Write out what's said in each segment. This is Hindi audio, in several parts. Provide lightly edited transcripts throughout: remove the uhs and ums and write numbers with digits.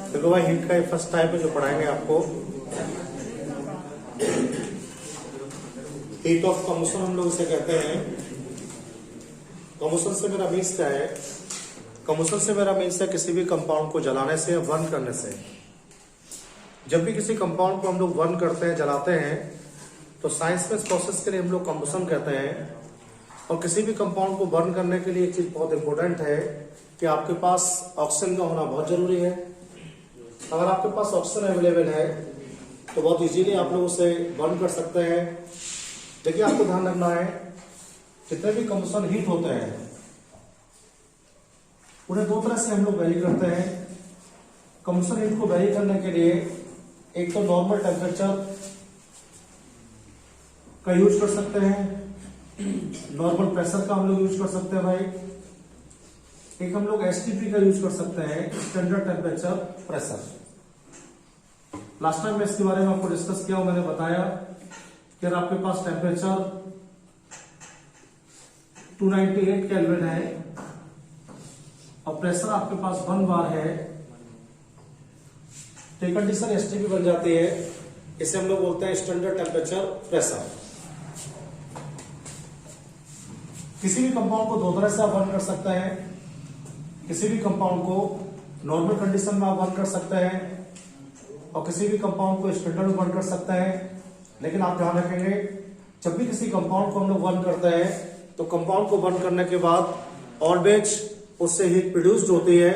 देखो भाई, हीट का फर्स्ट टाइप है जो पढ़ाएंगे आपको, हीट ऑफ कम्बशन हम लोग इसे कहते हैं। कम्बशन से मेरा मीन्स क्या है? कम्बशन से मेरा मीन्स है किसी भी कंपाउंड को जलाने से या बर्न करने से। जब भी किसी कंपाउंड को हम लोग बर्न करते हैं, जलाते हैं, तो साइंस में इस प्रोसेस के लिए हम लोग कम्बशन कहते हैं। और किसी भी कंपाउंड को बर्न करने के लिए एक चीज बहुत इंपॉर्टेंट है कि आपके पास ऑक्सीजन का होना बहुत जरूरी है। अगर आपके पास ऑक्सीजन अवेलेबल है तो बहुत इजीली आप लोग उसे बर्न कर सकते हैं। देखिए, आपको ध्यान रखना है, जितने भी कम्बशन हीट होते हैं उन्हें दो तरह से हम लोग वैरी करते हैं। कम्बशन हीट को वैरी करने के लिए एक तो नॉर्मल टेम्परेचर का यूज कर सकते हैं, नॉर्मल प्रेशर का हम लोग यूज कर सकते हैं भाई। एक हम लोग एसटीपी का यूज कर सकते हैं, standard temperature pressure. Last time मैं इसके बारे में आपको डिस्कस किया, मैंने बताया कि अगर आपके पास टेम्परेचर 298 केल्विन है और प्रेशर आपके पास 1 बार है तो कंडीशन एसटीपी बन जाती है। इसे हम लोग बोलते हैं स्टैंडर्ड टेम्परेचर प्रेशर। किसी भी कंपाउंड को दो तरह से आप बर्न कर सकते हैं। किसी भी कंपाउंड को नॉर्मल कंडीशन में आप बर्न कर सकते हैं और किसी भी कंपाउंड को स्टैंडर्ड में बर्न कर सकते हैं। लेकिन आप ध्यान रखेंगे, जब भी किसी कंपाउंड को हम लोग बर्न करते हैं तो कंपाउंड को बर्न करने के बाद ऑलवेज उससे हीट प्रोड्यूस्ड होती है,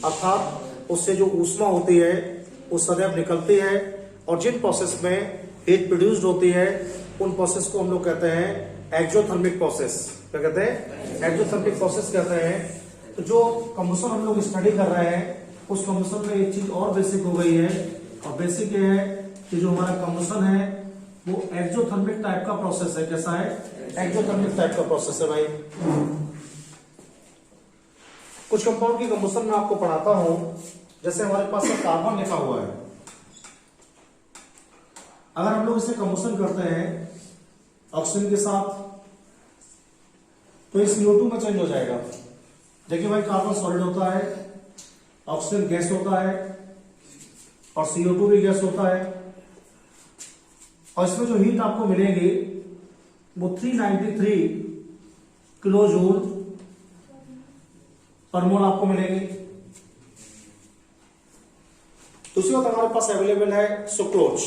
अर्थात उससे जो ऊष्मा होती है वो सदैव निकलती है। और जिन प्रोसेस में हीट प्रोड्यूस्ड होती है उन प्रोसेस को हम लोग कहते हैं एक्सोथर्मिक प्रोसेस। क्या कहते हैं? एक्सोथर्मिक प्रोसेस कहते हैं। तो जो कम्बशन हम लोग स्टडी कर रहे हैं उस कम्बशन में एक चीज और बेसिक हो गई है, और बेसिक ये है कि जो हमारा कम्बशन है वो एक्सोथर्मिक टाइप का प्रोसेस है। कैसा है? एक्सोथर्मिक टाइप का प्रोसेस है भाई। कुछ कंपाउंड की कम्बशन में आपको पढ़ाता हूं। जैसे हमारे पास कार्बन लिखा हुआ है, अगर हम लोग इसे कम्बशन करते हैं ऑक्सीजन के साथ तो ये CO2 में चेंज हो जाएगा। देखिए भाई, कार्बन सॉलिड होता है, ऑक्सीजन गैस होता है और CO2 भी गैस होता है। और इसमें जो हीट आपको मिलेगी वो 393 किलो जूल पर मोल आपको मिलेगी। दूसरी बात हमारे पास अवेलेबल है सुक्रोज,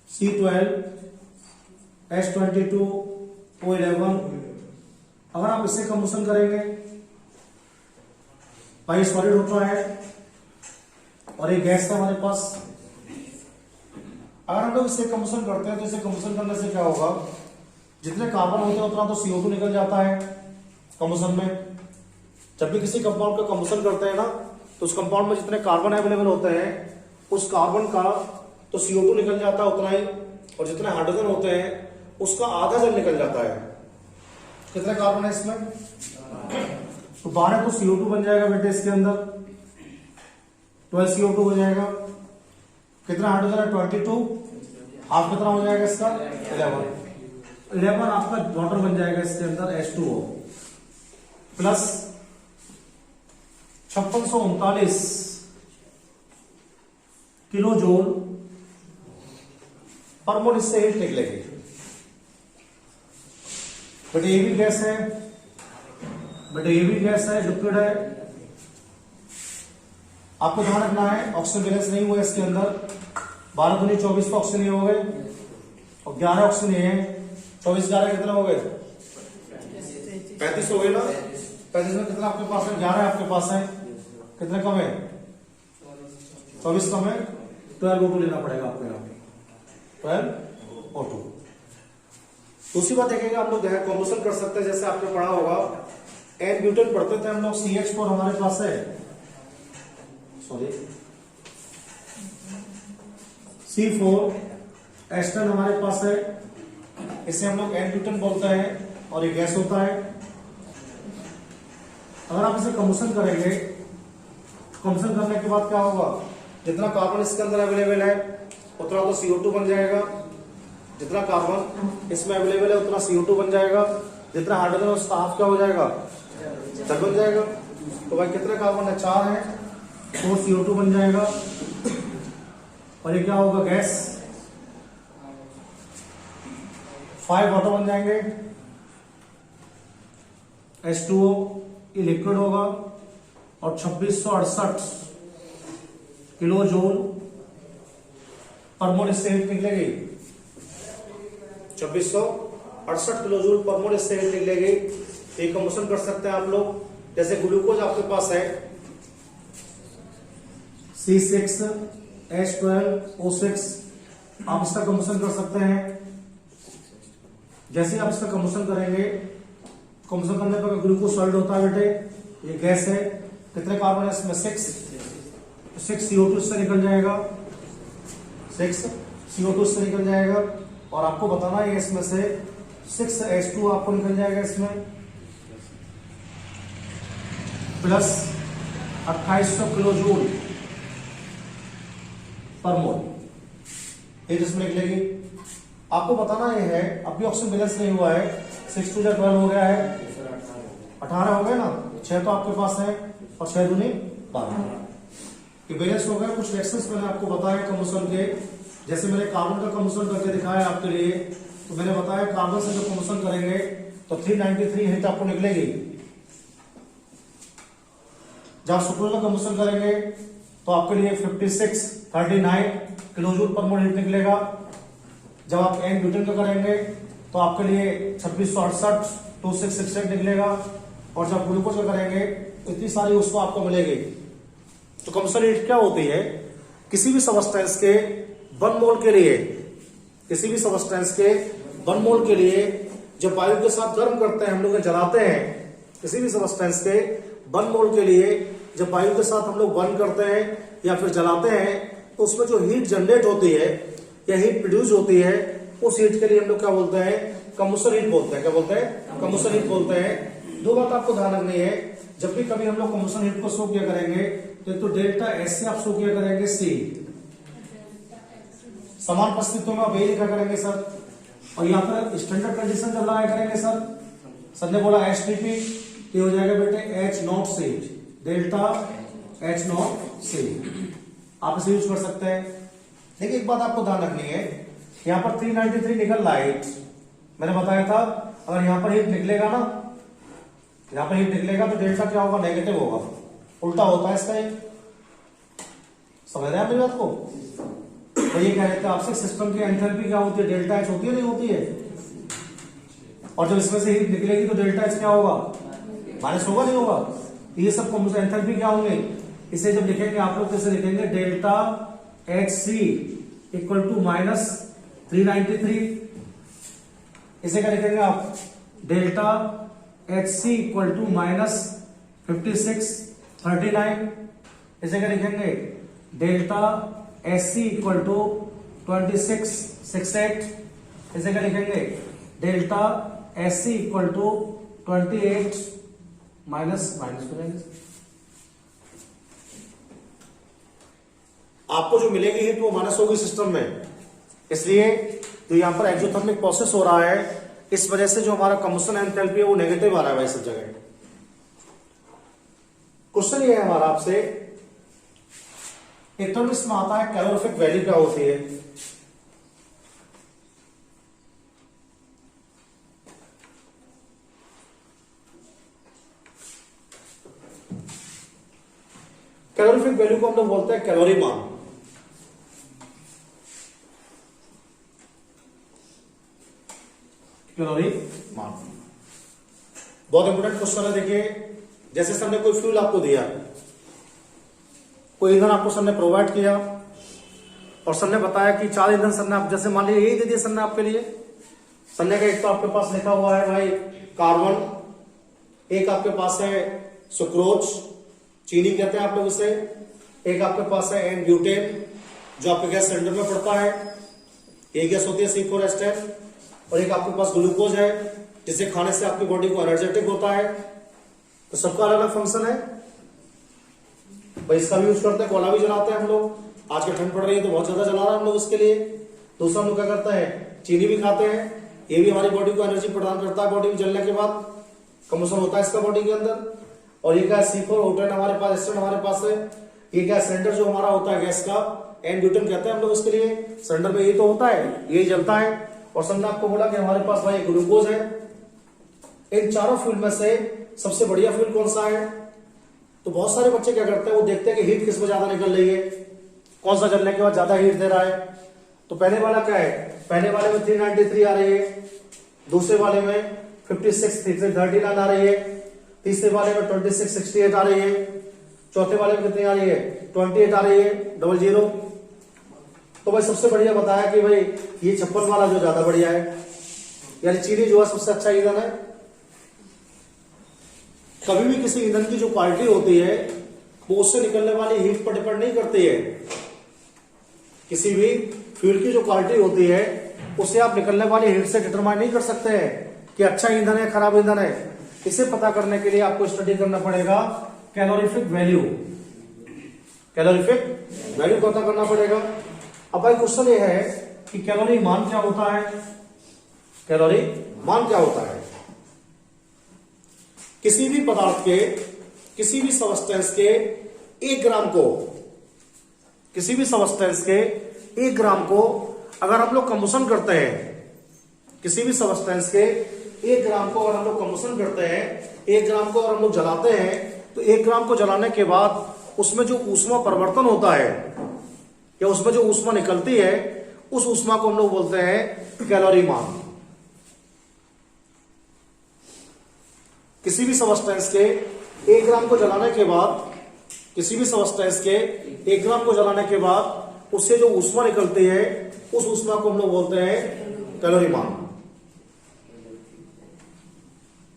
C12 H22 O11। अगर आप इससे कम्बशन करेंगे, भाई सॉलिड होता है और एक गैस है हमारे पास। अगर हम लोग इससे कम्बशन करते हैं तो इसे कम्बशन करने से क्या होगा, जितने कार्बन होते हैं उतना तो CO2 निकल जाता है कम्बशन में। जब भी किसी कंपाउंड का कम्बशन करते हैं ना तो उस कंपाउंड में जितने कार्बन अवेलेबल होते हैं उस कार्बन का तो CO2 निकल जाता है उतना ही, और जितने हाइड्रोजन होते हैं उसका आधा जल निकल जाता है। कितने कार्बन है इसमें? तो 12 तो CO2 बन जाएगा बेटे इसके अंदर, 12 CO2 हो जाएगा। कितना हाइड्रोजन है? 22। हाफ कितना हो जाएगा इसका? 11 आपका वाटर बन जाएगा इसके अंदर, H2O प्लस 5639 किलो जूल पर मोल इससे हीट निकलेगी। बट ये भी गैस है, लिक्विड है। आपको ध्यान रखना है ऑक्सीजन बैलेंस नहीं हुआ इसके अंदर। 12 दूनी 24 तो ऑक्सीजन ये हो गए और 11 ऑक्सीजन ये है। 24 11 कितना हो गए? 35 हो गए ना। 35 में कितना आपके पास है? 11 आपके पास है। कितने कम है? 24 कम है, 12 O2 लेना पड़ेगा आपको यहाँ पे, 12 O2। दूसरी बात देखेंगे हम लोग कॉम्बिनेशन कर सकते हैं, जैसे आपने पढ़ा होगा एन ब्यूटेन पढ़ते थे हम लोग, CH4 हमारे पास है, सॉरी C4 एस्टर हमारे पास है, इसे हम लोग एन ब्यूटेन बोलते हैं और ये गैस होता है। अगर आप इसे कम्बशन करेंगे, कम्बशन करने के बाद क्या होगा, जितना कार्बन इसके अंदर अवेलेबल है उतना तो CO2 बन जाएगा, जितना कार्बन इसमें अवेलेबल है उतना CO2 बन जाएगा, जितना हाइड्रोजन उसका हाफ क्या हो जाएगा, डबल बन जाएगा। तो भाई कितने कार्बन है, 4 है, 4 CO2 बन जाएगा और ये क्या होगा, गैस, 5 वाटर बन जाएंगे, H2O ये लिक्विड होगा और 2668 किलो जूल पर मोल इससे हीट निकलेगी, 2668 किलो जूल पर मोल इससे हीट निकलेगी। ये कम्बशन कर सकते हैं आप लोग, जैसे ग्लूकोज आपके पास है C6H12O6, आप इसका कम्बशन कर सकते हैं। जैसे आप इसका कम्बशन करेंगे, कम्बशन करने पर ग्लूकोज सॉलिड होता है बेटे, ये गैस है, कितने कार्बन है इसमें, 6 CO2 इससे निकल जाएगा, 6 CO2 इससे निकल जाएगा और आपको बताना है इसमें से 6H2 आपको निकल जाएगा इसमें, प्लस 2800 किलो जूल पर मोल, ये जिसमें निकलेगी। आपको बताना ये है, अभी ऑक्सीजन बैलेंस नहीं हुआ है, 6 2 12 हो गया है, 18 हो गया ना, 6 तो आपके पास है और 6 दूनी 12, ये बैलेंस हो गया। कुछ रिएक्शंस मैंने आपको बताया कम्बशन के, जैसे मैंने कार्बन का कम्बशन करके दिखाया आपके लिए, तो मैंने बताया कार्बन से जब कम्बशन करेंगे तो 393 हीट आपको निकलेगी। जब सुक्रोज का कम्बशन करेंगे तो आपके लिए 5639 किलो जूल पर मोल हीट निकलेगा। जब आप एन ब्यूटेन का करेंगे तो आपके लिए 2668 2668 निकलेगा और जब ग्लूकोज का करेंगे तो इतनी सारी उसको आपको मिलेगी। तो कम्बशन हीट क्या होती है, किसी भी सबस्टेंस के 1 मोल के लिए, किसी भी सबस्टेंस के 1 मोल के लिए जब वायु के साथ गर्म करते हैं, हम लोग जलाते हैं, किसी भी सबस्टेंस के 1 मोल के लिए जब वायु के साथ हम लोग बर्न करते हैं या फिर जलाते हैं, तो उसमें जो हीट जनरेट होती है या हीट प्रोड्यूस होती है, उस हीट के लिए हम लोग क्या बोलते हैं, कम्बशन हीट बोलते हैं। क्या बोलते हैं, कम्बशन हीट बोलते हैं। दो बात आपको ध्यान रखनी है, जब भी कभी हम लोग कम्बशन हीट को शो किया करेंगे तो एक तो डेल्टा एस से आप शो किया करेंगे सी, समान परिस्थितियों में आप यही लिखा करेंगे सर, और यहाँ पर स्टैंडर्ड कंडीशन जब लगाया करेंगे सर ने बोला HTP, ये हो जाएगा बेटे H0C, डेल्टा H0C, आप इसे यूज कर सकते हैं। देखिए एक बात आपको ध्यान रखनी है, यहाँ पर 393 निकल रहा है, मैंने बताया था अगर यहाँ पर हीट निकलेगा ना, यहाँ पर हीट निकलेगा तो डेल्टा क्या होगा, नेगेटिव होगा, उल्टा होता है इसका, समझ रहे हैं मेरी बात को। तो ये कह रहे थे आपसे, सिस्टम की एंथैल्पी क्या होती है, डेल्टा एच होती है नहीं होती है, और जब इसमें से हीट निकलेगी तो डेल्टा एच क्या होगा, माइनस होगा नहीं होगा। ये सब एंथैल्पी क्या होंगे, इसे जब लिखेंगे आप लोग कैसे लिखेंगे, delta H C equal to minus 393, इसे क्या लिखेंगे आप, delta H C equal to minus 5639, इसे क्या लिखेंगे, delta S C equal to 2668, इसे क्या लिखेंगे, delta S C equal to 28 minus minus हो जाएंगे। आपको जो मिलेगी हीट वो माइनस होगी सिस्टम में, इसलिए तो यहां पर एक्सोथर्मिक प्रोसेस हो रहा है, इस वजह से जो हमारा कम्बशन एंथैल्पी है वो नेगेटिव आ रहा है भाई सब जगह। क्वेश्चन ये है हमारा आपसे, एक टर्म इसमें आता है कैलोरीफिक वैल्यू क्या होती है। कैलोरीफिक वैल्यू को हम लोग बोलते हैं कैलोरी मान। कैलोरी मान बहुत इंपोर्टेंट क्वेश्चन है। देखिए जैसे सर ने कोई फ्यूल आपको दिया, कोई ईंधन आपको सर ने प्रोवाइड किया और सर ने बताया कि 4 ईंधन सर ने आप, जैसे मान लीजिए यही दे दिया सर ने आपके लिए, संज्ञा का एक तो आपके पास लिखा हुआ है भाई कार्बन, एक आपके पास है सुक्रोज, चीनी कहते हैं आप लोग इसे, एक आपके पास है एन ब्यूटेन जो आपके गैस सिलेंडर में पड़ता है, ये गैस होती है C4H10, और एक आपके पास ग्लूकोज है जिसे खाने से आपकी बॉडी को एनर्जेटिक होता है। तो सबका अलग अलग फंक्शन है भाई, इसका भी यूज करते हैं, कोला भी जलाते हैं हम लोग, आज के ठंड पड़ रही है तो बहुत ज्यादा जला रहे हैं हम लोग इसके लिए। दूसरा हम लोग क्या करता है, चीनी भी खाते हैं, ये भी हमारी बॉडी को एनर्जी प्रदान करता है, बॉडी में जलने के बाद कम्बशन होता है इसका बॉडी के अंदर। और ये क्या C4O10 हमारे पास, एस्टर हमारे पास है, ये गैस सिलेंडर जो हमारा होता है गैस का, एन ब्यूटेन कहते हैं हम लोग उसके लिए, सिलेंडर में यही तो होता है, यही जलता है। और समझा आपको बोला कि हमारे पास भाई ग्लूकोज है। इन चारों फ्यूल में से सबसे बढ़िया फ्यूल कौन सा है? तो बहुत सारे बच्चे क्या करते हैं, वो देखते हैं कि हीट किस में ज्यादा निकल रही है, कौन सा जलने के बाद ज्यादा हीट दे रहा है। तो पहले वाला क्या है, पहले वाले में 393 आ रही है, दूसरे वाले में 5639 आ रही है, तीसरे वाले में 2668 आ रही है, चौथे वाले में कितनी आ रही है, 28 आ रही है, 00। तो भाई सबसे बढ़िया बताया कि भाई ये 56 वाला जो ज्यादा बढ़िया है, यानी चीनी जो है सबसे अच्छा ईंधन है। कभी भी किसी ईंधन की जो क्वालिटी होती है वो उससे निकलने वाली हीट पर डिपेंड नहीं करती है। किसी भी फ्यूल की जो क्वालिटी होती है उससे आप निकलने वाली हीट से डिटरमाइन नहीं कर सकते हैं कि अच्छा ईंधन है खराब ईंधन है। इसे पता करने के लिए आपको स्टडी करना पड़ेगा कैलोरीफिक वैल्यू, कैलोरीफिक वैल्यू पता करना पड़ेगा। अब भाई क्वेश्चन ये है कि कैलोरी मान क्या होता है, कैलोरी मान क्या होता है? किसी भी पदार्थ के, किसी भी सबस्टेंस के 1 ग्राम को, किसी भी सबस्टेंस के 1 ग्राम को अगर हम लोग कंबशन करते हैं, किसी भी सबस्टेंस के 1 ग्राम को अगर हम लोग कंबशन करते हैं, 1 ग्राम को अगर हम लोग जलाते हैं, तो 1 ग्राम को जलाने के बाद उसमें जो ऊष्मा परिवर्तन होता है या उसमें जो ऊष्मा निकलती है, उस ऊष्मा को हम लोग बोलते हैं कैलोरी मान। किसी भी सबस्टेंस के 1 ग्राम को जलाने के बाद, किसी भी सबस्टेंस के 1 ग्राम को जलाने के बाद उससे जो ऊष्मा निकलती है, उस ऊष्मा को हम लोग बोलते हैं कैलोरी मान।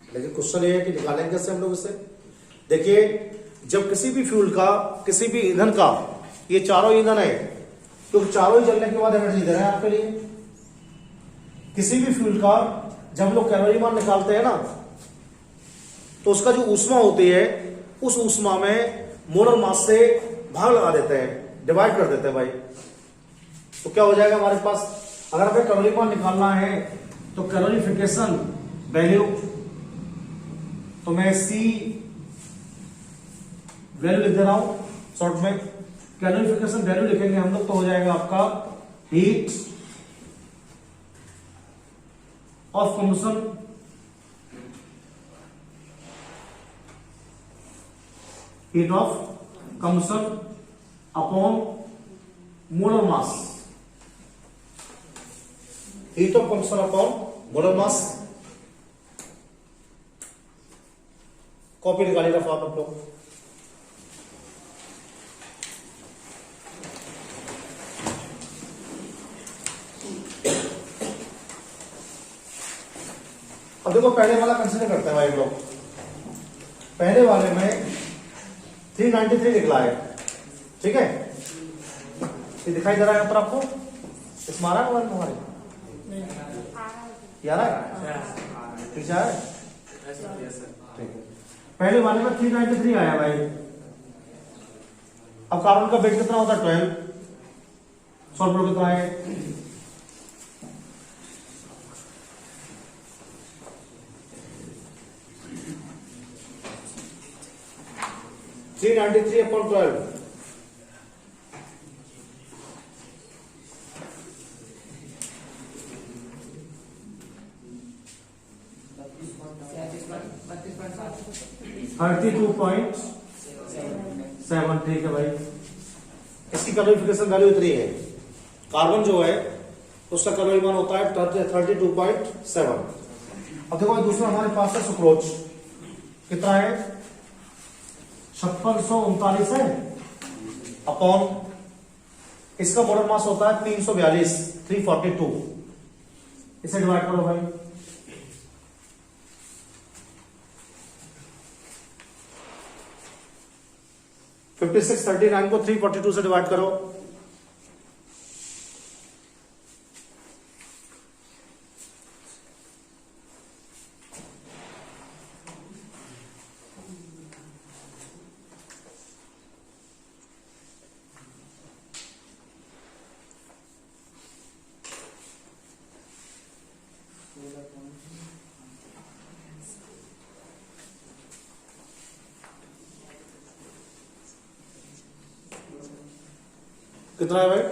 लेकिन क्वेश्चन ये है कि निकालेंगे कैसे हम लोग इसे? देखिए, जब किसी भी फ्यूल का, किसी भी ईंधन का, ये चारों ईंधन है तो चारों ही जलने के बाद एनर्जी दे रहे हैं आपके लिए। किसी भी फ्यूल का जब हम लोग कैलोरी मान निकालते हैं ना, तो उसका जो ऊष्मा होती है, उस ऊष्मा में मोलर मास से भाग लगा देते हैं, डिवाइड कर देते हैं भाई। तो क्या हो जाएगा हमारे पास, अगर हमें कैलोरी मान निकालना है तो कैलोरीफिकेशन वैल्यू, तो मैं C वैल्यू लिख दे रहा हूं शॉर्ट में, कैलोरीफिकेशन वैल्यू लिखेंगे हम लोग तो हो जाएगा आपका heat of combustion heat of combustion upon molar mass, heat of combustion upon molar mass. Copy निकालिएगा फॉर्म आप लोग। अब देखो पहले वाला कंसीडर करते हैं भाई हम लोग। पहले वाले में 393 निकला है, ठीक है, ये दिखाई दे रहा है यहाँ पर आपको, इसमें आ रहा है हमारे यार पीछे है, ठीक है। पहले वाले में 393 आया भाई। अब कार्बन का वेट कितना होता है 12, सल्फर कितना है 393 upon 12, $32.7, ठीक है भाई। इसकी कैलोरीफिकेशन वैल्यू इतनी है। कार्बन जो है उसका कैलोरी मान होता है 32.7। अब देखो दूसरा हमारे पास है सुक्रोज, कितना है 5639 है अपॉन, इसका मोलर मास होता है 342। इसे डिवाइड करो भाई। फिफ्टी सिक्स 39 को 342 से डिवाइड करो। कितना है भाई?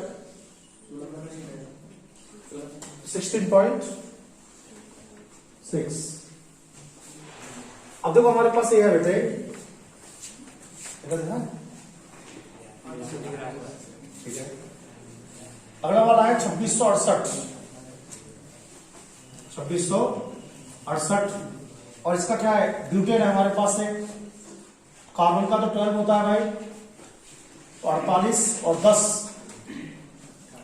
16.6। अब देखो हमारे पास ये है बेटे, ठीक है। अगला वाला है 2668, 2668, और इसका क्या है? ब्यूटेन है हमारे पास है। कार्बन का तो 12 होता है भाई, 48 और 10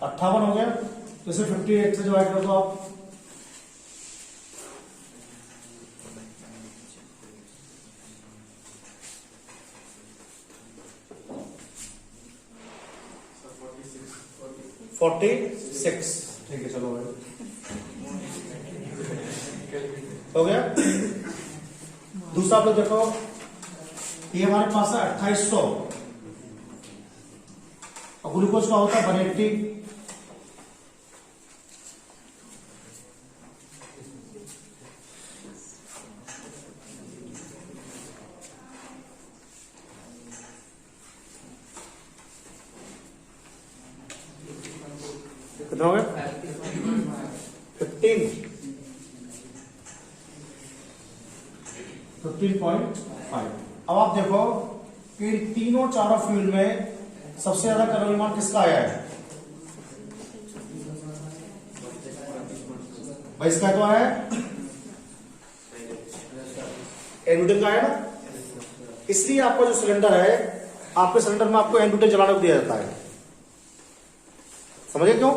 58 हो गया। तो इसे 58 से डिवाइड कर दो आप। फोर्टी सिक्स, ठीक है, चलो भाई हो गया। दूसरा आप लोग देखो, ये हमारे पास है 2800, और ग्लूकोज का होता है 180। कितना हो गया? 15.5। अब आप देखो कि तीनों चारों फ्यूल में सबसे ज्यादा कैलोरी मान किसका आया है भाई? इसका तो आया है, एन-ब्यूटेन का आया ना। इसलिए आपका जो सिलेंडर है, आपके सिलेंडर में आपको एन-ब्यूटेन जलाने को दिया जाता है। समझे क्यों?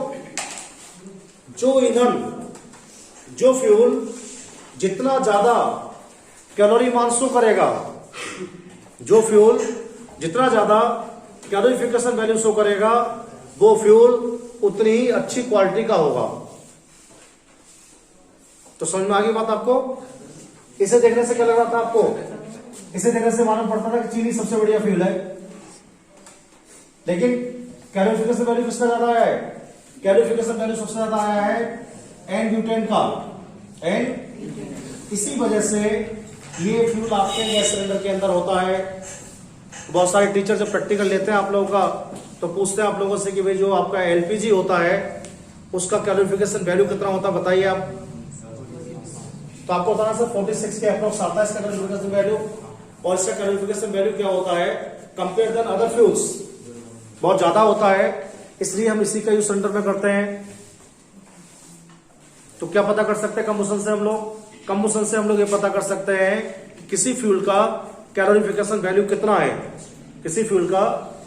जो ईंधन, जो फ्यूल जितना ज्यादा कैलोरी मान शो करेगा, जो फ्यूल जितना ज्यादा कैलोरीफिकेशन वैल्यू शो करेगा, वो फ्यूल उतनी ही अच्छी क्वालिटी का होगा। तो समझ में आ गई बात आपको? इसे देखने से क्या लग रहा था आपको? इसे देखने से मालूम पड़ता था कि चीनी सबसे बढ़िया फ्यूल है, लेकिन कैलोरीफिकेशन वैल्यू किसका ज्यादा आया है? कैलोरीफिकेशन वैल्यू सबसे ज्यादा आया है एन-ब्यूटेन का। इसी वजह से ये फ्यूल आपके गैस सिलेंडर के अंदर होता है। बहुत सारे टीचर जब प्रैक्टिकल लेते हैं आप लोगों का, तो पूछते हैं आप लोगों से कि भाई जो आपका एलपीजी होता है उसका कैलोरीफिकेशन वैल्यू कितना होता है, बताइए आप। तो आपको बताना सर 46 के अप्रोक्स आता है इसका कैलोरीफिकेशन वैल्यू, और इसका कैलोरीफिकेशन वैल्यू क्या होता है कंपेयर देन अदर फ्यूल्स, बहुत ज्यादा होता है। इसलिए हम इसी का यूज सिलेंडर में करते हैं। तो क्या पता कर सकते हैं कंबशन से हम लोग? कंबशन से हम लोग ये पता कर सकते हैं कि किसी फ्यूल का कैलोरीफिकेशन वैल्यू कितना है, किसी फ्यूल का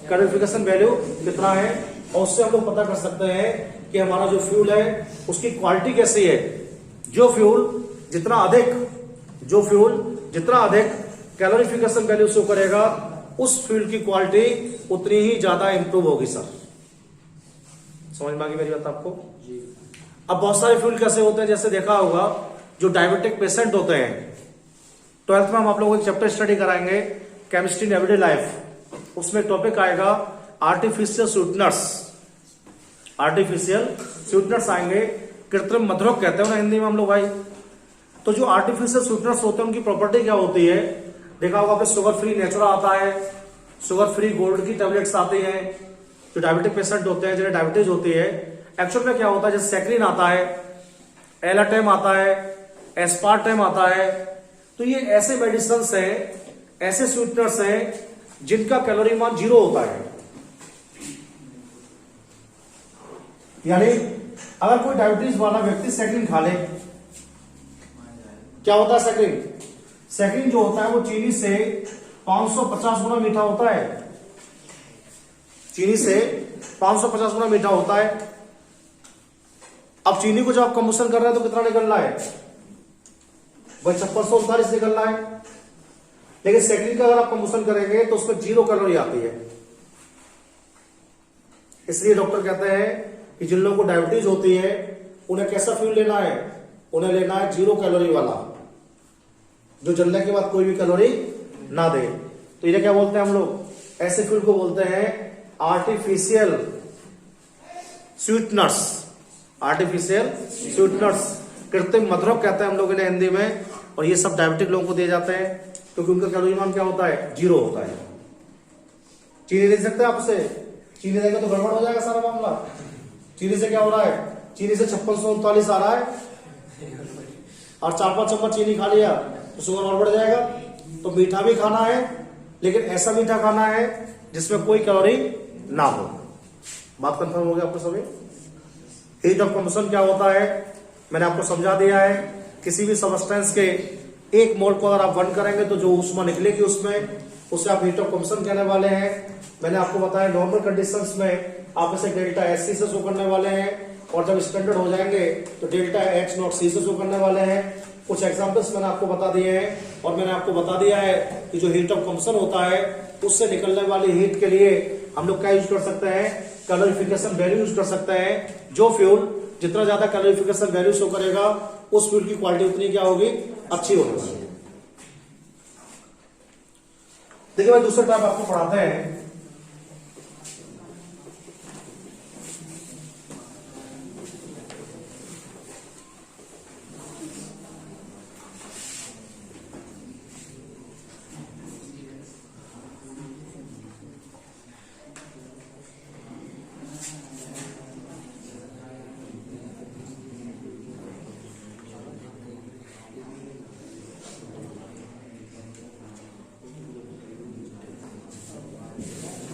कैलोरीफिकेशन वैल्यू कितना है, और उससे हम लोग पता कर सकते हैं कि हमारा जो फ्यूल है उसकी क्वालिटी कैसी है। जो फ्यूल जितना अधिक कैलोरीफिकेशन वैल्यू शो करेगा, उस फ्यूल की क्वालिटी उतनी ही ज्यादा इंप्रूव होगी। सर समझ में आ गई मेरी बात आपको? अब बहुत सारे फ्यूल कैसे होते हैं, जैसे देखा होगा जो डायबिटिक पेशेंट होते हैं, 12th में हम आप लोगों को एक चैप्टर स्टडी कराएंगे केमिस्ट्री इन एवरीडे लाइफ। उसमें टॉपिक आएगा आर्टिफिशियल स्वीटनर्स। आर्टिफिशियल स्वीटनर्स आएंगे, कृत्रिम मधुरक कहते हैं ना हिंदी में हम लोग भाई। तो जो आर्टिफिशियल स्वीटनर्स होते हैं उनकी प्रॉपर्टी क्या होती है? देखा होगा आपने शुगर फ्री नेचुरा आता है, शुगर फ्री गोल्ड की टेबलेट्स आती हैं। जो डायबिटिक पेशेंट होते हैं, जिन्हें डायबिटीज होती है, एक्चुअल में क्या होता है, जैसे सैक्रिन आता है, एलाटेम आता है, एस्पार्टेम आता है। तो ये ऐसे मेडिसिन हैं, ऐसे स्वीटनर्स हैं जिनका कैलोरी मान 0 होता है। यानी अगर कोई डायबिटीज वाला व्यक्ति सैक्रिन खा ले, क्या होता है सैक्रिन? सैक्रिन जो होता है वो चीनी से 550 गुना मीठा होता है। चीनी से 550 गुना मीठा होता है। अब चीनी को जब आप कंबशन कर रहे हैं तो कितना निकलना है भाई 5639 निकलना है। लेकिन सेकेंडरी का अगर आप कंबशन करेंगे तो उसमें 0 कैलोरी आती है। इसलिए डॉक्टर कहते हैं कि जिन लोगों को डायबिटीज होती है उन्हें कैसा फ्यूल लेना है, उन्हें लेना है 0 कैलोरी वाला, जो जलने के बाद कोई भी कैलोरी ना दे। तो इन्हें क्या बोलते हैं हम लोग, ऐसे फ्यूल को बोलते हैं आर्टिफिशियल स्वीटनर्स। आर्टिफिशियल स्वीटनर्स, कृत्रिम मधुरक कहते हैं हम लोग इन्हें हिंदी में। और ये सब डायबिटिक लोगों को दिए जाते हैं क्योंकि उनका कैलोरी मान क्या होता है, 0 होता है। चीनी ले सकते हैं आप उसे, चीनी देंगे तो गड़बड़ हो जाएगा सारा मामला। चीनी से क्या हो रहा है, चीनी से 5639 आ रहा है और 4-5 चम्मच चीनी खा लिया तो शुगर और बढ़ जाएगा। तो मीठा भी खाना है, लेकिन ऐसा मीठा खाना है जिसमें कोई कैलोरी ना हो। बात कंफर्म हो गया आपको सभी। हीट ऑफ कंबशन क्या होता है मैंने आपको समझा दिया है। किसी भी सबस्टेंस के 1 मोल को अगर आप बर्न करेंगे तो जो ऊष्मा निकलेगी उसमें, उसे आप हीट ऑफ कंबशन कहने वाले हैं। मैंने आपको बताया नॉर्मल कंडीशंस में आप इसे डेल्टा एच से शो करने वाले हैं, और जब स्टैंडर्ड हो जाएंगे तो डेल्टा एच नॉट सी से शो करने वाले हैं। कुछ एग्जांपल्स मैंने आपको बता दिए हैं, और मैंने आपको बता दिया है कि जो हीट ऑफ कंबशन होता है उससे निकलने वाली हीट के लिए हम लोग क्या यूज कर सकते हैं, कैलोरीफिकेशन वैल्यू यूज कर सकते हैं। जो फ्यूल जितना ज्यादा कैलोरीफिकेशन वैल्यू शो करेगा उस फ्यूल की क्वालिटी उतनी क्या होगी, अच्छी होने वाली है। देखिए भाई दूसरे टाइप आपको पढ़ाते हैं।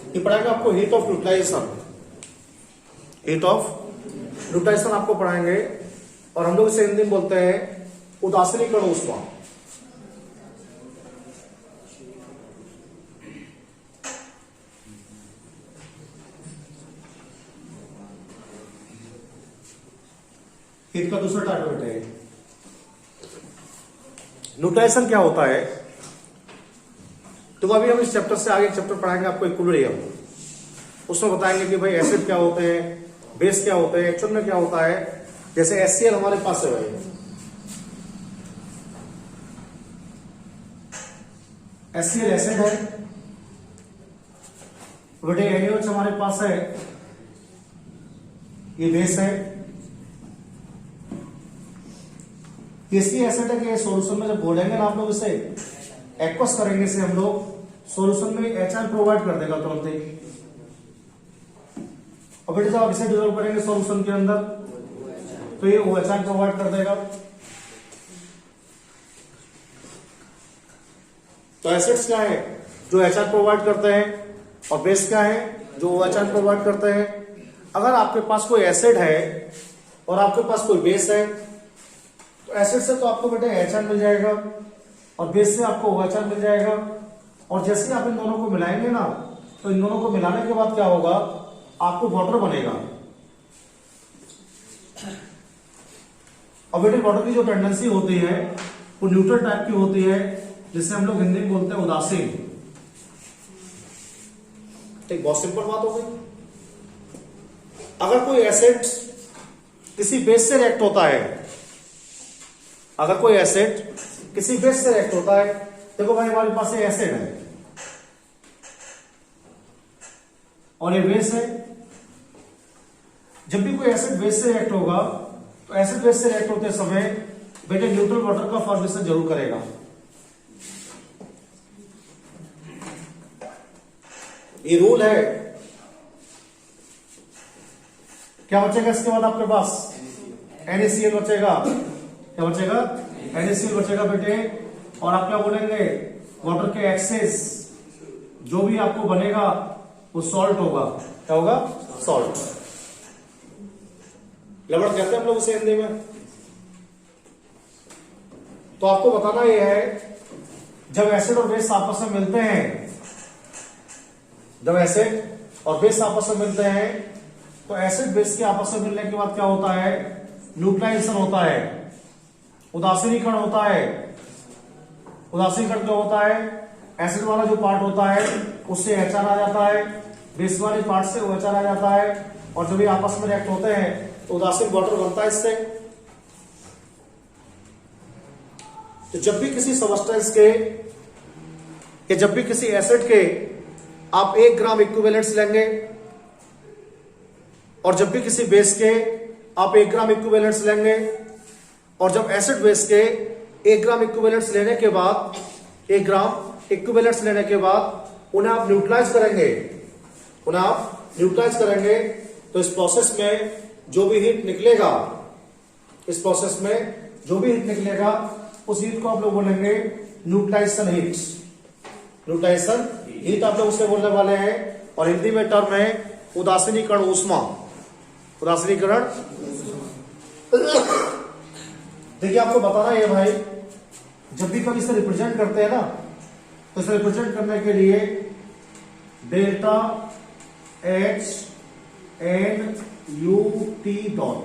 ये पढ़ाएंगे आपको heat of utilisation. Heat of utilisation आपको पढ़ाएंगे, और हम लोग इसे हिंदी में बोलते हैं उदासीनीकरण ऊष्मा। हीट का दूसरा टाइप बेटे न्यूट्राइजेशन क्या होता है। तो अभी हम इस चैप्टर से आगे चैप्टर पढ़ाएंगे आपको इक्विलिब्रियम। उसमें बताएंगे कि भाई एसिड क्या होते हैं, बेस क्या होते हैं, एक्चुअल में क्या होता है। जैसे HCl हमारे पास है भाई, HCl एसिड है, बेटे NaOH हमारे पास है, ये बेस है। इसलिए एसिड है कि सॉल्यूशन में जब बोलेंगे ना आप लोग इसे एक्वस करेंगे, इसे हम लोग सॉल्यूशन में HI प्रोवाइड कर देगा तुरंत ही। और बेटे जब आप इसे डिजोल्व करेंगे सॉल्यूशन के अंदर तो ये OHI प्रोवाइड कर देगा। तो एसिड्स क्या है, जो HI प्रोवाइड करते हैं, और बेस क्या है, जो OHI प्रोवाइड करते हैं। अगर आपके पास कोई एसिड है और आपके पास कोई बेस है, तो एसिड से तो आपको बेटे HI मिल जाएगा और बेस से आपको OHI मिल जाएगा। और जैसे ही आप इन दोनों को मिलाएंगे ना, तो इन दोनों को मिलाने के बाद क्या होगा, आपको वाटर बनेगा। और बेटे वाटर की जो टेंडेंसी होती है वो न्यूट्रल टाइप की होती है, जिसे हम लोग हिंदी में बोलते हैं उदासीन। एक बहुत सिंपल बात हो गई। अगर कोई एसिड किसी बेस से रिएक्ट होता है, अगर कोई एसिड किसी बेस से रिएक्ट होता है, देखो भाई हमारे पास ये एसिड है और ये बेस है। जब भी कोई एसिड बेस से रिएक्ट होगा तो एसिड बेस से रिएक्ट होते समय बेटे न्यूट्रल वाटर का फॉर्मेशन जरूर करेगा। ये रूल है। क्या बचेगा इसके बाद आपके पास, NaCl बचेगा। क्या बचेगा, NaCl बचेगा बेटे। और आप क्या बोलेंगे, वाटर के एक्सेस जो भी आपको बनेगा वो सॉल्ट होगा। क्या होगा, सॉल्ट। लवण कहते हैं हम लोग उसे हिंदी में। तो आपको बताना यह है, जब एसिड और बेस आपस में मिलते हैं, जब एसिड और बेस आपस में मिलते हैं, तो एसिड बेस के आपस में मिलने के बाद क्या होता है, न्यूट्रलाइजेशन होता है। उदासीनीकरण होता है। उदासीनीकरण क्या होता है? एसिड वाला जो पार्ट होता है उससे एचआर आ जाता है, बेस वाले पार्ट से ओएचआर आ जाता है, और जब ये आपस में रिएक्ट होते हैं तो उदासीन वाटर बनता है इससे। तो जब भी किसी सबस्टेंस के या जब भी किसी एसिड के आप 1 ग्राम इक्विवेलेंट्स लेंगे, और जब भी किसी बेस के आप 1 ग्राम इक्विवेलेंट्स लेंगे, और जब एसिड बेस के 1 ग्राम इक्विवेलेंट्स लेने के बाद 1 ग्राम इक्विवेलेंट्स लेने के बाद उन्हें आप न्यूट्रलाइज करेंगे, तो इस प्रोसेस में जो भी हीट निकलेगा, उस हीट को आप लोग बोलेंगे न्यूट्रलाइजेशन हीट। न्यूट्रलाइजेशन हीट आप लोग उसे बोलने वाले हैं, और हिंदी में टर्म है उदासीनीकरण ऊष्मा। उदासीनीकरण। देखिए आपको बताना है भाई, जब भी कभी इसे रिप्रेजेंट करते हैं ना, तो इसे रिप्रेजेंट करने के लिए delta H N U T dot,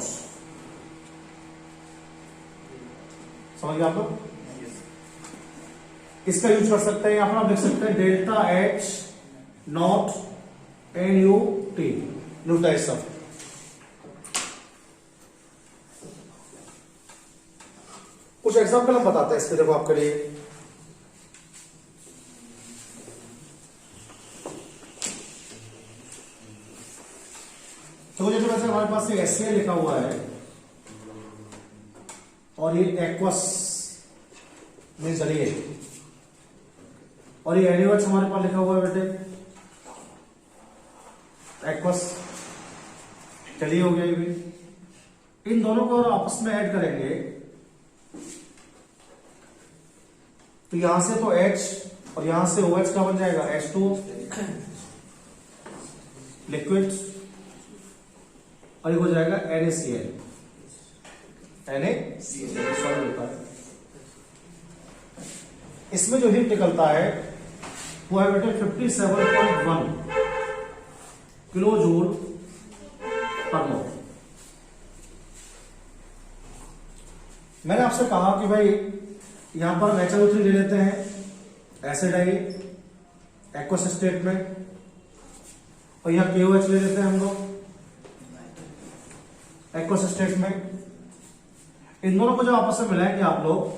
समझ गए आप लोग? इसका यूज कर सकते हैं। यहां पर आप लिख सकते हैं delta H not N U T, neutralisation. कुछ एग्जाम्पल हम बताते हैं इसके, देखो आपके लिए। तो जैसे वैसे हमारे पास HCl लिखा हुआ है, और ये एक्वस में जलिए, और ये NaOH हमारे पास लिखा हुआ है बेटे, एक्वस चलिए हो गया ये भी। इन दोनों को आपस में ऐड करेंगे तो यहां से तो H और यहां से OH का बन जाएगा H2 लिक्विड, और ये हो जाएगा NaCl। सॉल्यूट होता है। इसमें जो हीट निकलता है वो है बेटे 57.1 किलो जूल पर मोल। मैंने आपसे कहा कि भाई यहां पर NaCl3 ले लेते हैं एसिड आई एक्वस स्टेट में, और यहां KOH ले लेते हैं हम लोग एक्वस स्टेट में। इन दोनों को जब आपस में मिलाएंगे आप लोग,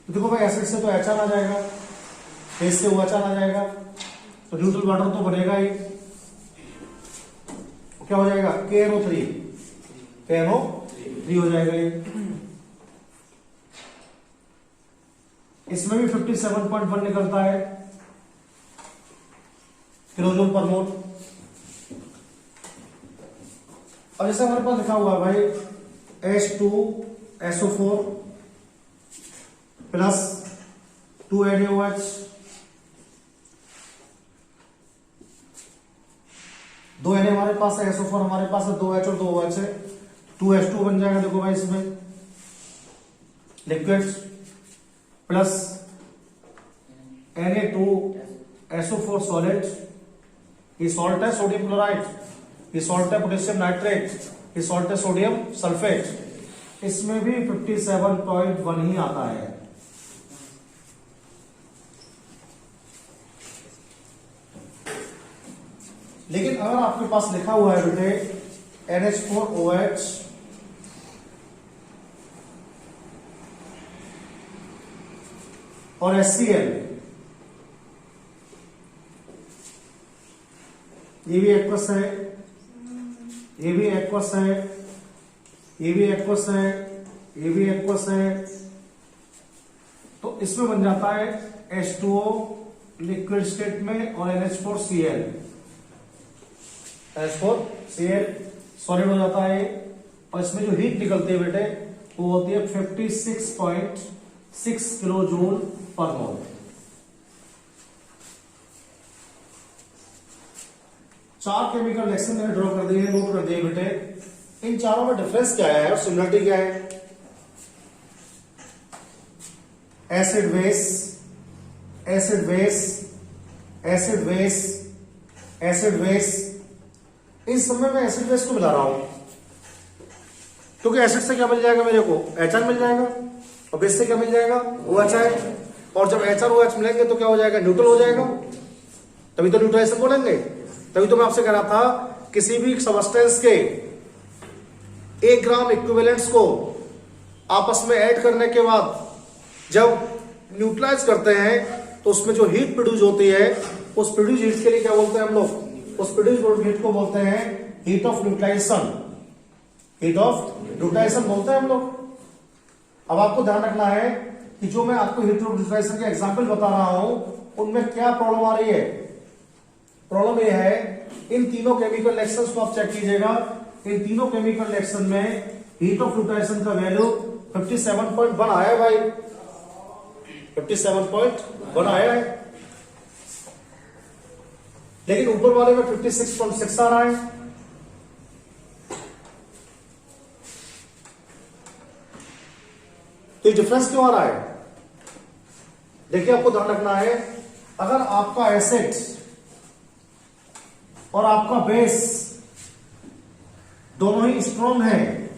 तो देखो भाई एसिड से तो HR आ जाएगा, बेस से OH आ जाएगा, तो न्यूट्रल वाटर तो बनेगा ही। क्या हो जाएगा? KNO3 हो जाएगा ये। इसमें भी 57.1 निकलता है किलोजूल पर मोल। और जैसे हमारे पास लिखा हुआ है भाई H2SO4 प्लस 2 NaOH, 2 Na हमारे पास है, SO4 हमारे पास है, 2 H और 2 OH है, 2H2 बन जाएगा। देखो भाई इसमें लिक्विड प्लस Na2SO4 सॉलिड। ये सॉल्ट है सोडियम क्लोराइड, ये सॉल्ट है पोटेशियम नाइट्रेट, ये सॉल्ट है सोडियम सल्फेट। इसमें भी 57.1 ही आता है। लेकिन अगर आपके पास लिखा हुआ है बेटे NH4OH और HCl, ये भी एक्वस है, ये भी एक्वस है, ये भी एक्वस है, ये भी एक्वस है, तो इसमें बन जाता है H2O लिक्विड स्टेट में और NH4Cl, NH4Cl सॉलिड हो जाता है। और इसमें जो हीट निकलती है बेटे वो होती है 56.6 किलो जूल पर मोल। चार केमिकल रिएक्शन मैंने ड्रॉ कर दिए, नोट कर दिए बेटे। इन चारों में डिफरेंस क्या है और सिमिलरिटी क्या है? Acid base, acid base, acid base, acid base, इस समय मैं एसिड बेस को मिला रहा हूं, तो क्योंकि एसिड से क्या मिल जाएगा मेरे को, HN मिल जाएगा, और बेस से क्या मिल जाएगा, OHI। और जब HR OH मिलेंगे तो क्या हो जाएगा, न्यूट्रल हो जाएगा, तभी तो न्यूट्रलाइजेशन बोलेंगे। तभी तो मैं आपसे कह रहा था किसी भी सबस्टेंस के 1 ग्राम इक्विवेलेंट्स को आपस में ऐड करने के बाद जब न्यूट्रलाइज करते हैं तो उसमें जो हीट प्रोड्यूस होती है, उस प्रोड्यूस हीट के लिए क्या बोलते हैं हम लोग, उस प्रोड्यूस हीट को बोलते हैं heat of neutralisation. Heat of neutralisation बोलते हैं हम लोग। अब आपको ध्यान रखना है कि जो मैं आपको हीट ऑफ न्यूट्रलाइजेशन के एग्जांपल बता रहा हूं उनमें क्या प्रॉब्लम आ रही है। प्रॉब्लम ये है, इन तीनों केमिकल रिएक्शंस को आप चेक कीजिएगा, इन तीनों केमिकल रिएक्शन में हीट ऑफ न्यूट्रलाइजेशन का वैल्यू 57.1 आया है भाई, 57.1 आया है, लेकिन ऊपर वाले में 56.6 आ रहा है। तो ये डिफरेंस क्यों आ रहा है? देखिए, आपको ध्यान रखना है, अगर आपका एसिड और आपका बेस दोनों ही स्ट्रॉन्ग है,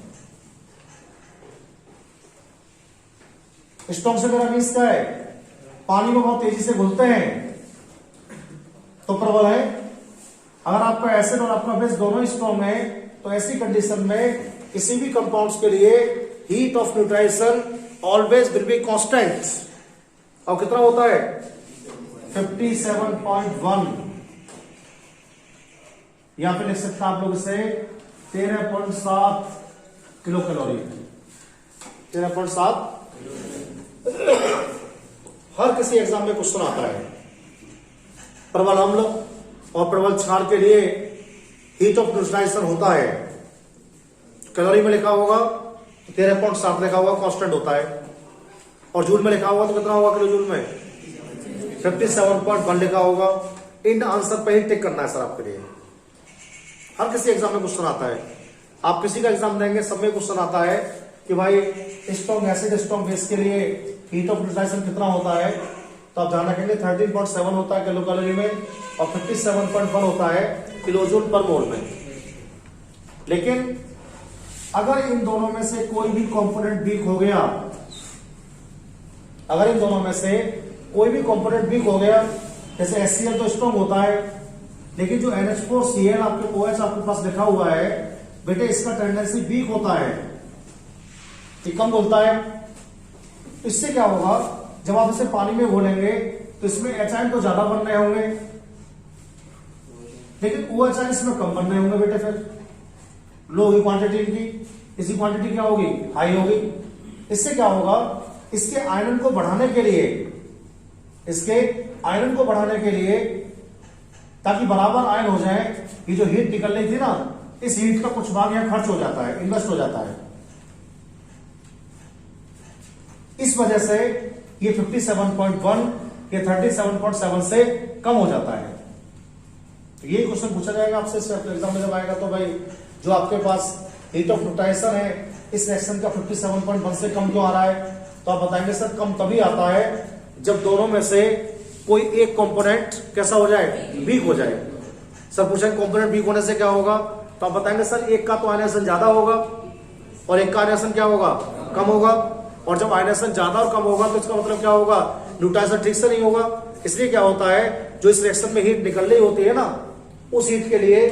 स्ट्रॉन्ग से मेरा मीन्स क्या है, पानी में बहुत तेजी से घुलते हैं तो प्रबल है। अगर आपका एसिड और आपका बेस दोनों ही स्ट्रॉन्ग है तो ऐसी कंडीशन में किसी भी कंपाउंड्स के लिए heat of neutralisation always will be constant. और कितना होता है, 57.1, या फिर लिख सकते हैं आप लोग इसे 13.7 किलो कैलोरी, 13.7। हर किसी एग्जाम में क्वेश्चन आता है, प्रबल अम्ल और प्रबल क्षार के लिए हीट ऑफ न्यूट्रलाइजेशन होता है, कैलोरी में लिखा होगा 13.7 लिखा होगा, कांस्टेंट होता है, और जूल में लिखा होगा तो कितना होगा किलो जूल में, 57.1 लिखा होगा। इन आंसर पे ही टिक करना है सर आपके लिए। हर किसी एग्जाम में क्वेश्चन आता है, आप किसी का एग्जाम देंगे सब में क्वेश्चन आता है कि भाई स्ट्रॉन्ग एसिड स्ट्रॉन्ग बेस के लिए हीट ऑफ न्यूट्रलाइजेशन कितना होता है, तो आप ध्यान रखेंगे 13.7 होता है किलो कैलोरी में और 57.1 होता है किलो जूल पर मोल में। लेकिन अगर इन दोनों में से कोई भी कंपोनेंट वीक हो गया, अगर इन दोनों में से कोई भी कंपोनेंट वीक हो गया, जैसे HCl तो स्ट्रॉन्ग होता है, लेकिन जो NH4Cl आपके OH आपके पास लिखा हुआ है बेटे, इसका टेंडेंसी वीक होता है, ये कम बोलता है। इससे क्या होगा, जब आप इसे पानी में घोलेंगे तो इसमें HN तो ज्यादा बन रहे होंगे, लेकिन OH इसमें कम बन रहे होंगे बेटे, फिर लो होगी क्वांटिटी इनकी, इसी क्वांटिटी क्या होगी, हाई होगी। इससे क्या होगा, इसके आयरन को बढ़ाने के लिए, इसके आयरन को बढ़ाने के लिए, ताकि बराबर आयन हो जाए, ये जो हीट निकल रही थी ना, इस हीट का कुछ भाग यहां खर्च हो जाता है, इन्वेस्ट हो जाता है। इस वजह से ये 57.1 ये 37.7 से कम हो जाता है। तो ये क्वेश्चन पूछा जाएगा आपसे एग्जाम में जब आएगा, तो भाई जो आपके पास हीट ऑफ न्यूट्रलाइजेशन है इस रिएक्शन का 57.1 से कम क्यों आ रहा है, तो आप बताएंगे सर कम तभी आता है जब दोनों में से कोई एक कंपोनेंट कैसा हो जाए, वीक हो जाए। सर पूछेंगे कंपोनेंट वीक होने से क्या होगा, तो आप बताएंगे सर एक का तो आयनेशन ज्यादा होगा और एक का आयनेशन क्या होगा, कम होगा। और जब आयनेशन ज्यादा और कम होगा तो इसका मतलब क्या होगा, न्यूट्रलाइजेशन ठीक से नहीं होगा। इसलिए क्या होता है, जो इस रिएक्शन में हीट निकल रही होती है ना, उस हीट के लिए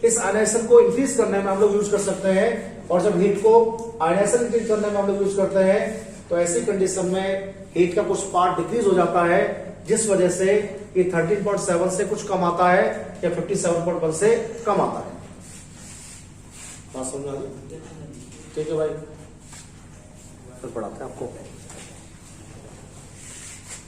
इस आयनेशन को इंक्रीज करने में हम लोग यूज कर सकते हैं, और जब हीट को आयनेशन इंक्रीज करने में हम लोग यूज करते हैं तो ऐसी कंडीशन में हीट का कुछ पार्ट डिक्रीज हो जाता है, जिस वजह से ये 13.7 से कुछ कम आता है या 57.1 से कम आता है। बात समझ आ गई? ठीक है भाई, फिर पढ़ाते हैं आपको।